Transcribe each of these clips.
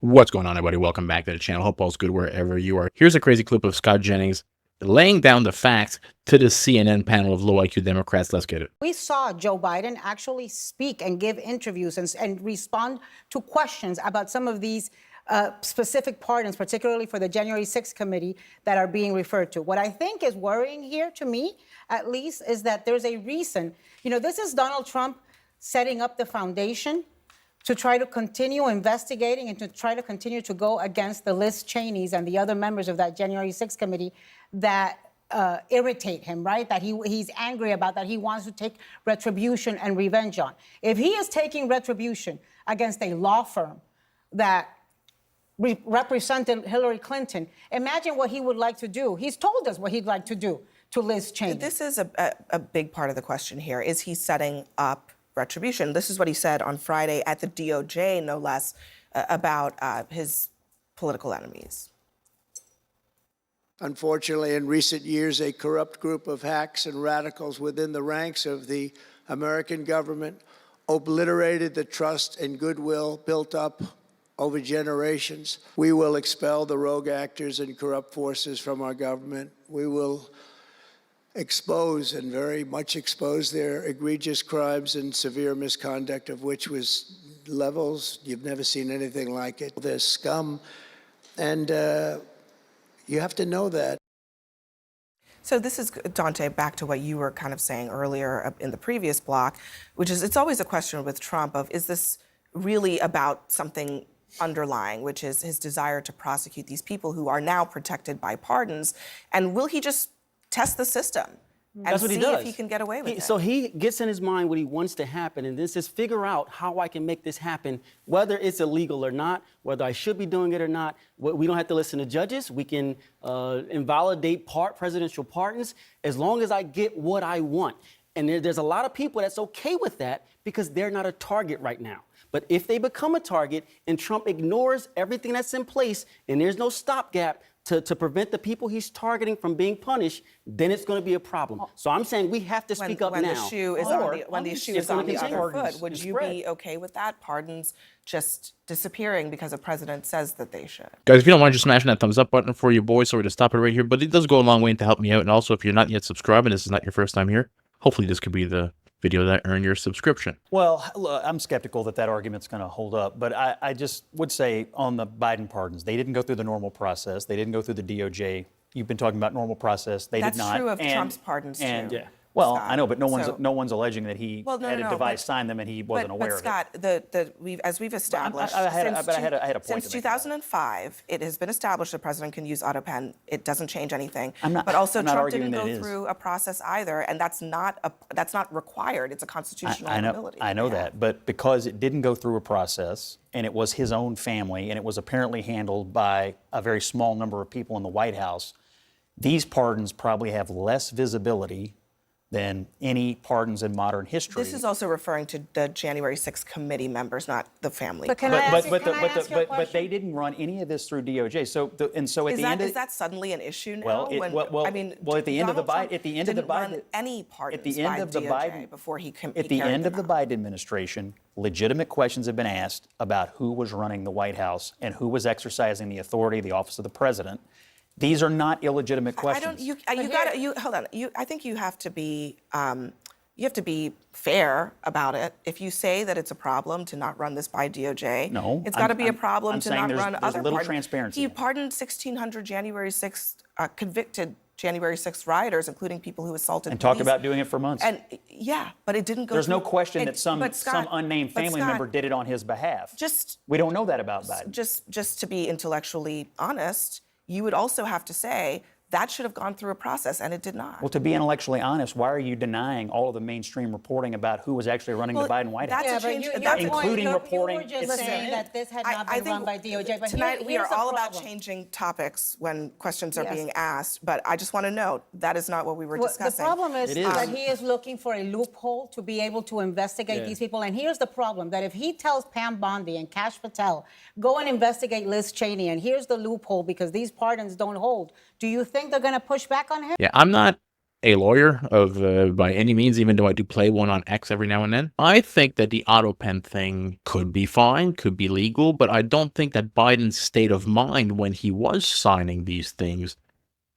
What's going on, everybody? Welcome back to the channel. Hope all's good wherever you are. Here's a crazy clip of Scott Jennings laying down the facts to the CNN panel of low IQ Democrats. Let's get it. We saw Joe Biden actually speak and give interviews and respond to questions about some of these specific pardons, particularly for the January 6th committee that are being referred to. What I think is worrying here, to me at least, is that there's a reason. This is Donald Trump setting up the foundation to try to continue investigating and to try to continue to go against the Liz Cheneys and the other members of that January 6th committee that irritate him, right? That he's angry about, that he wants to take retribution and revenge on. If he is taking retribution against a law firm that represented Hillary Clinton, imagine what he would like to do. He's told us what he'd like to do to Liz Cheney. This is a big part of the question here. Is he setting up retribution? This is what he said on Friday at the DOJ, no less, about his political enemies. Unfortunately, in recent years, a corrupt group of hacks and radicals within the ranks of the American government obliterated the trust and goodwill built up over generations. We will expel the rogue actors and corrupt forces from our government. We will expose and very much expose their egregious crimes and severe misconduct, of which was levels you've never seen anything like it. There's scum, and you have to know that. So this is, Dante, back to what you were kind of saying earlier in the previous block, which is it's always a question with Trump of, is this really about something underlying, which is his desire to prosecute these people who are now protected by pardons, and will he just test the system and see if he can get away with it? So he gets in his mind what he wants to happen, and then says, figure out how I can make this happen, whether it's illegal or not, whether I should be doing it or not. We don't have to listen to judges. We can invalidate presidential pardons as long as I get what I want. And there's a lot of people that's okay with that because they're not a target right now. But if they become a target and Trump ignores everything that's in place and there's no stopgap to prevent the people he's targeting from being punished, then it's going to be a problem. So I'm saying we have to speak up now. When the shoe is on the other foot, would you be okay with that? Pardons just disappearing because a president says that they should. Guys, if you don't mind just smashing that thumbs up button for your boy, sorry to stop it right here, but it does go a long way to help me out. And also, if you're not yet subscribed and this is not your first time here, hopefully this could be the video that earned your subscription. Well, I'm skeptical that argument's going to hold up, but I just would say on the Biden pardons, they didn't go through the normal process. They didn't go through the DOJ. You've been talking about normal process. They did not. That's true of Trump's pardons too. Yeah. Well, Scott, I know, but no one's alleging that he had a device sign them and he wasn't aware of it. But Scott, as we've established, I had a point since 2005, it has been established the president can use auto pen. It doesn't change anything. But also, Trump didn't go through a process either, and that's not required. It's a constitutional ability. I know that, but because it didn't go through a process, and it was his own family, and it was apparently handled by a very small number of people in the White House, these pardons probably have less visibility than any pardons in modern history. This is also referring to the January 6th committee members, not the family. But but they didn't run any of this through DOJ. So at the end, is that suddenly an issue now? Well, at the end of the Biden, any pardons at the end of the Biden before he at the end of the Biden administration, legitimate questions have been asked about who was running the White House and who was exercising the authority, the office of the president. These are not illegitimate questions. Hold on. I think you have to be fair about it. If you say that it's a problem to not run this by DOJ, no, it's got to be a problem to not run other there's little transparency. He pardoned 1,600 January 6th convicted January 6th rioters, including people who assaulted and police. talk about doing it for months. And but it didn't go. There's no question that some unnamed family member did it on his behalf. We don't know that about Biden. Just to be intellectually honest, you would also have to say that should have gone through a process, and it did not. Well, to be intellectually honest, why are you denying all of the mainstream reporting about who was actually running the Biden White House? Including reporting. You were just saying that this had not been run by DOJ. But tonight we are all about changing topics when questions are being asked, but I just want to note that is not what we were discussing. The problem is that he is looking for a loophole to be able to investigate these people. And here's the problem, that if he tells Pam Bondi and Kash Patel, go and investigate Liz Cheney, and here's the loophole because these pardons don't hold, do you think they're going to push back on him? Yeah, I'm not a lawyer of by any means, even though I do play one on X every now and then. I think that the auto pen thing could be fine, could be legal, but I don't think that Biden's state of mind when he was signing these things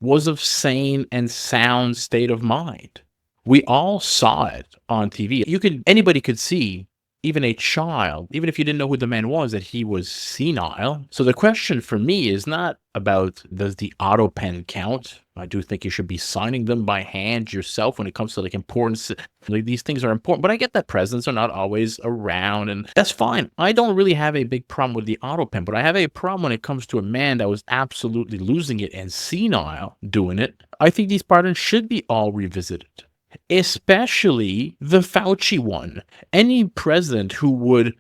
was of sane and sound state of mind. We all saw it on TV. Anybody could see, even a child, even if you didn't know who the man was, that he was senile. So the question for me is not about, does the auto pen count? I do think you should be signing them by hand yourself when it comes to like importance. Like, these things are important, but I get that presidents are not always around, and that's fine. I don't really have a big problem with the auto pen, but I have a problem when it comes to a man that was absolutely losing it and senile doing it. I think these pardons should be all revisited, especially the Fauci one. Any president who would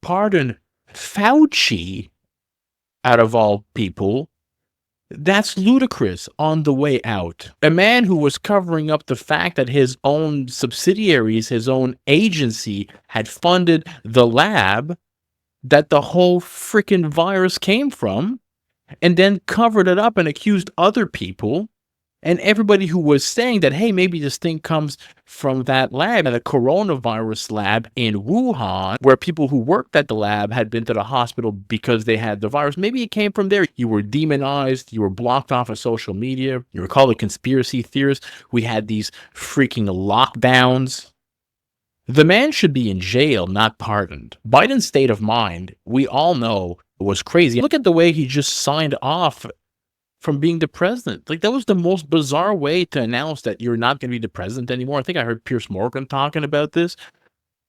pardon Fauci, out of all people, that's ludicrous on the way out. A man who was covering up the fact that his own subsidiaries, his own agency, had funded the lab that the whole freaking virus came from, and then covered it up and accused other people. And everybody who was saying that, hey, maybe this thing comes from that lab, the coronavirus lab in Wuhan, where people who worked at the lab had been to the hospital because they had the virus. Maybe it came from there. You were demonized. You were blocked off of social media. You were called a conspiracy theorist. We had these freaking lockdowns. The man should be in jail, not pardoned. Biden's state of mind, we all know, was crazy. Look at the way he just signed off from being the president. Like, that was the most bizarre way to announce that you're not going to be the president anymore. I think I heard Piers Morgan talking about this,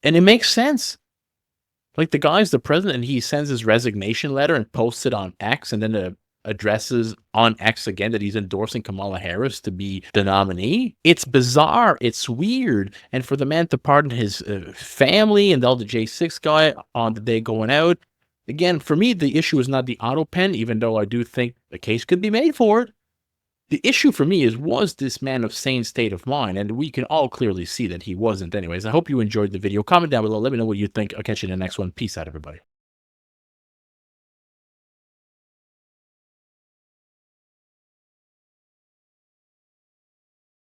and it makes sense. Like, the guy's the president, and he sends his resignation letter and posts it on X, and then addresses on X again that he's endorsing Kamala Harris to be the nominee. It's bizarre. It's weird. And for the man to pardon his family and all the J6 guy on the day going out, again, for me, the issue is not the auto pen, even though I do think a case could be made for it. The issue for me is, was this man of sane state of mind? And we can all clearly see that he wasn't anyways. I hope you enjoyed the video. Comment down below. Let me know what you think. I'll catch you in the next one. Peace out, everybody.